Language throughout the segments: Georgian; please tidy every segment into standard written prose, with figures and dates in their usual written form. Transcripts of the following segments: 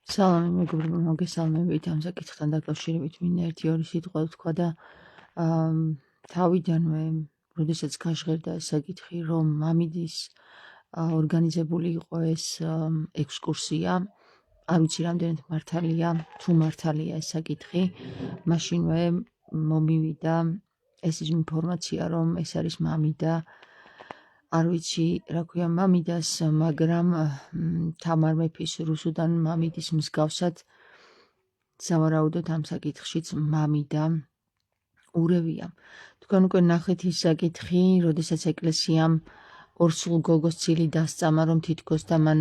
სალამი მეგობრებო, მოგესალმებით ამ საკითხთან დაკავშირებით მინდა ერთი-ორი სიტყვა ვთქვა და თავიდანვე, როდესაც გაჟღერდა ეს საკითხი, რომ მამიდის ორგანიზებული იყო ეს ექსკურსია, არ ვიცი რამდენად მართალია, თუ მართალია ეს საკითხი, მაშინვე მომივიდა ეს ინფორმაცია, რომ ეს არის მამიდა, არ ვიცი რა ქვია მამიდას, მაგრამ თამარ მეფის რუსუდან მამიდის მსგავსად სავარაუდოდ ამ საკითხშიც მამიდა ურევია. თქვენ უკვე ნახეთ ის საკითხი, როდესაც ეკლესიამ ორსულ გოგოს ცილი დასწამა, რომ თითქოს და მან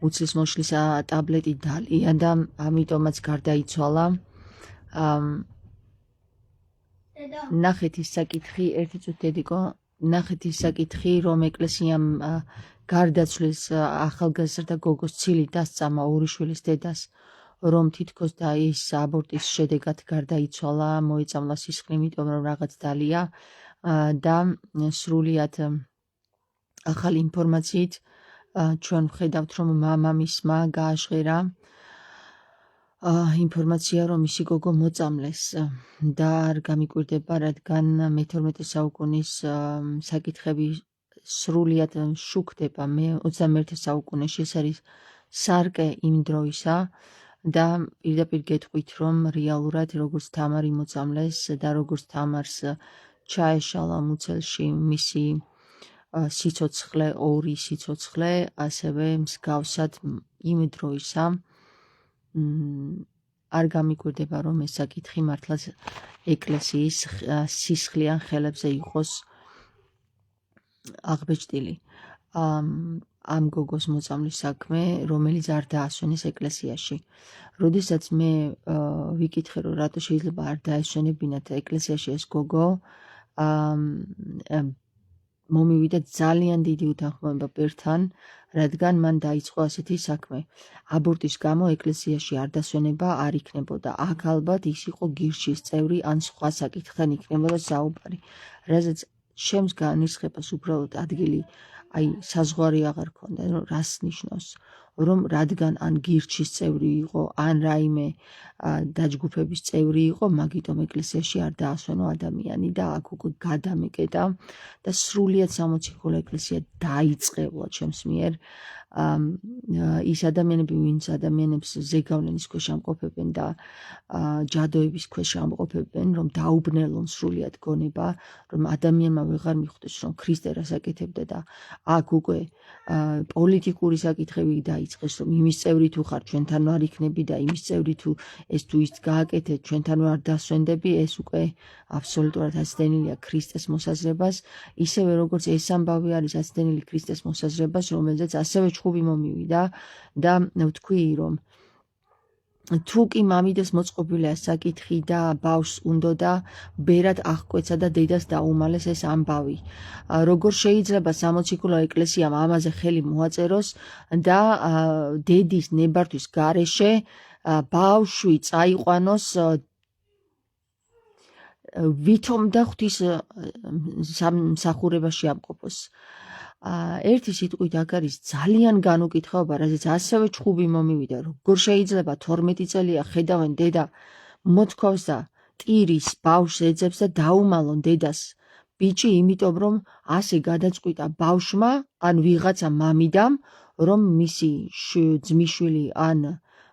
მუცლის მოშლის ტაბლეტი დალია და ამიტომაც გარდაიცვალა. ნახეთ ის საკითხი, ერთი წუთი დედიკო, ნახეთ ის საკითხი, რომ ეკლესიამ გარდაცვლის ახალგაზრდა გოგოს ცილი დასწამა ორი შვილის დედას, რომ თითქოს და ის აბორტის შედეგად გარდაიცვალა, მოეწამლა სისხლი, იმიტომ რომ რაღაც დალია და სრულიად ახალი ინფორმაციით ჩვენ ვხედავთ, რომ მამამისმა გააჟღერა ინფორმაცია, რომ მისი გოგო მოწამლეს და არ გამიკვირდება, რადგან მე-12 საუკუნის საკითხები სრულიად შუქდება. მე 21 საუკუნეში ეს არის სარკე იმ დროისა და პირდაპირ გეტყვით, რომ რეალურად როგორც თამარი მოწამლეს და როგორც თამარს ჩაეშალა მუცელში მისი სიცოცხლე, ორი სიცოცხლე, ასევე მსგავსად იმ დროისა არ გამიკვირდება, რომ ეს საკითხი მართლაც ეკლესიის სისხლიან ხელებზე იყოს აღბეჭდილი. ამ გოგოს მოწამლის საქმე, რომელიც არ დაასვენეს ეკლესიაში. როდესაც მე ვიკითხე, რომ რატო შეიძლება არ დაესვენებინათ ეკლესიაში ეს გოგო, მომივიდა ძალიან დიდი უთანხმოება პირთან, რადგან მან დაიწყო ასეთი საქმე. აბორტის გამო ეკლესიაში არ დასვენება არ იქნებოდა. აქ ალბათ ის იყო გირჩის წევრი ან სხვა საკითხთან იქნებოდა საუბარი. რაზეც შემს განისხებას უბრალოდ ადგილი, აი საზღვარი აღარ ქონდა, რას ნიშნავს, რომ რადგან ან გირჩის წევრი იყო, ან რაიმე დაჯგუფების წევრი იყო, მაგიტომ ეკლესიაში არ დაასვენო ადამიანი და აქ უკვე გადამეკეტა და სრულიად სამოციქულო ეკლესია დაიწყებლა ჩემს მიერ. ის ადამიანები, ვინც ადამიანებს ზეგავლენის ქვეშ ამყოფებენ და ჯადოების ქვეშ ამყოფებენ, რომ დაუბნელონ სრულიად გონება, რომ ადამიანმა ვეღარ მიხვდეს, რომ ქრისტე რას აკეთებდა და აქ უკვე პოლიტიკური საკითხები დაიწყეს, რომ იმის წევრი თუ ხარ, ჩვენთან არ იქნები და იმის წევრი თუ ეს თუ ის გააკეთეთ, ჩვენთან არ დასვენდები, ეს უკვე აბსოლუტურად აცდენილია ქრისტეს მოსაზრებას, ისევე როგორც ეს ამბავი არის აცდენილი ქრისტეს მოსაზრებას, რომელზეც ასევე ჩხუბი მომივიდა და ვთქვი, რომ თუ კი მამიდეს მოწყობილია საკითხი და ბავშვს უნდოდა ბერად აღკვეცა და დედას დაუმალეს ეს ამბავი. როგორ შეიძლება სამოციქულო ეკლესიამ ამაზე ხელი მოაწეროს და დედის ნებართვის გარეშე ბავშვი წაიყვანოს ვითომ და ღვთის სამსახურებაში ამყოფოს. ერთი სიტყვით აქ არის ძალიან განუკითხაობა, რაზეც ასევე ჩხუბი მომივიდა, როგორ შეიძლება 12 წელია ხედავენ დედა მოთქვავს და ტირის ბავშვს ეძებს და დაუმალონ დედას ბიჭი, იმიტომ რომ ასე გადაწყვიტა ბავშვმა ან ვიღაცა მამიდამ, რომ მისი ძმისშვილი ან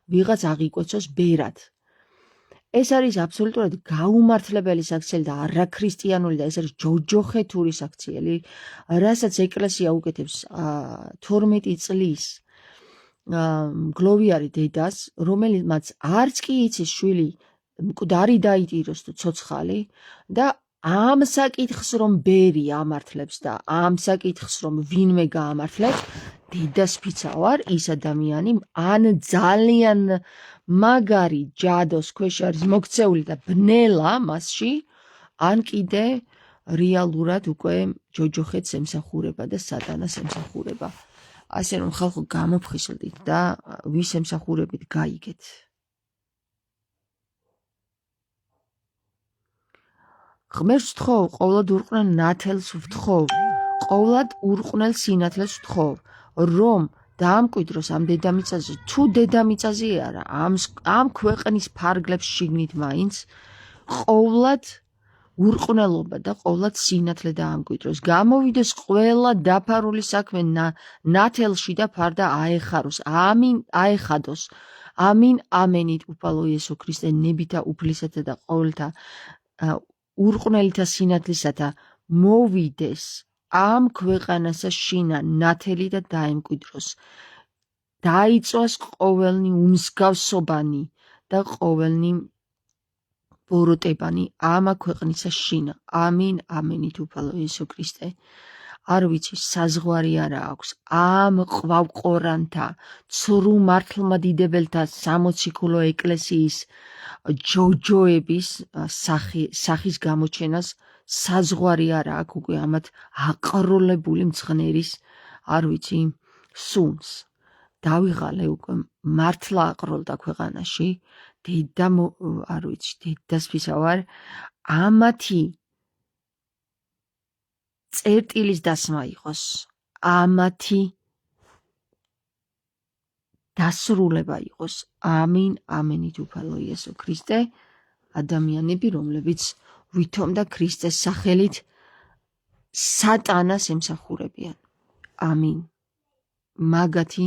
ვიღაც აღიკვეცოს ბერად. ეს არის აბსოლუტურად გაუმართლებელი საქციელი და არაქრისტიანული და ეს არის ჯოჯოხეთური საქციელი, რასაც ეკლესია უკეთებს 12 წლის მგლოვიარი დედას, რომელმაც არც კი იცის შვილი მკვდარი დაიტიროს თუ ცოცხალი და ამ საკითხს რომ ბერი ამართლებს და ამ საკითხს რომ ვინმე გაამართლებს, დედას ფიცა ვარ, ის ადამიანი ან ძალიან მაგარი ჯადოს ქვეშ არის მოქცეული და ბნელა მასში, ან კიდე რეალურად უკვე ჯოჯოხეთს ემსახურება და სატანას ემსახურება. ასე რომ ხალხო გამოფხიზლდით და ვის ემსახურებით გაიგეთ. ღმერთს ვთხოვ, ყოვლად ურყნელ ნათელს ვთხოვ, ყოვლად ურყნელ სინათლეს ვთხოვ, რომ დაამკვიდროს ამ დედამიწაზე, თუ დედამიწაზე არა, ამ ქვეყნის ფარგლებს შიგნით მაინც ყოვლად ურყნელობა და ყოვლად სინათლე დაამკვიდროს. გამოვიდეს ყველა დაფარული საქმე ნათელში და ფარდა აეხაროს. ამინ აეხადოს. ამინ ამენით უფალო იესო ქრისტე ნებითა უფლისათა და ყოველთა ურყნელითა სინათლისათა მოვიდეს ამ ქვეყანასა შინა ნათელი და დაემკვიდროს. დაიწვას ყოველნი უმსგავსობანი და ყოველნი ბოროტებანი ამა ქვეყნისა შინა. ამინ ამენით უფალო იესო ქრისტე. არ ვიცი, საზღვარი არა აქვს ამ ყვავყორანთა, ცრუ მართლმადიდებელთა სამოციქულო ეკლესიის ჯოჯოების სახის გამოჩენას საზღვარი არა აქვს უკვე ამათ აყროლებული მცხნერის, არ ვიცი, სუნს. დავიღალე უკვე მართლა აყროლდა ქვეყანაში, არ ვიცი, დედასფისა ვარ, ამათი წერტილის დასმა იყოს, ამათი დასრულება იყოს. ამინ ამენით უფალო იესო ქრისტე. ადამიანები, რომლებიც ვითომ და ქრისტეს სახელით სატანას ემსახურებიან. ამინ. მაგათი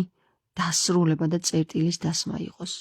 დასრულება და წერტილის დასმა იყოს.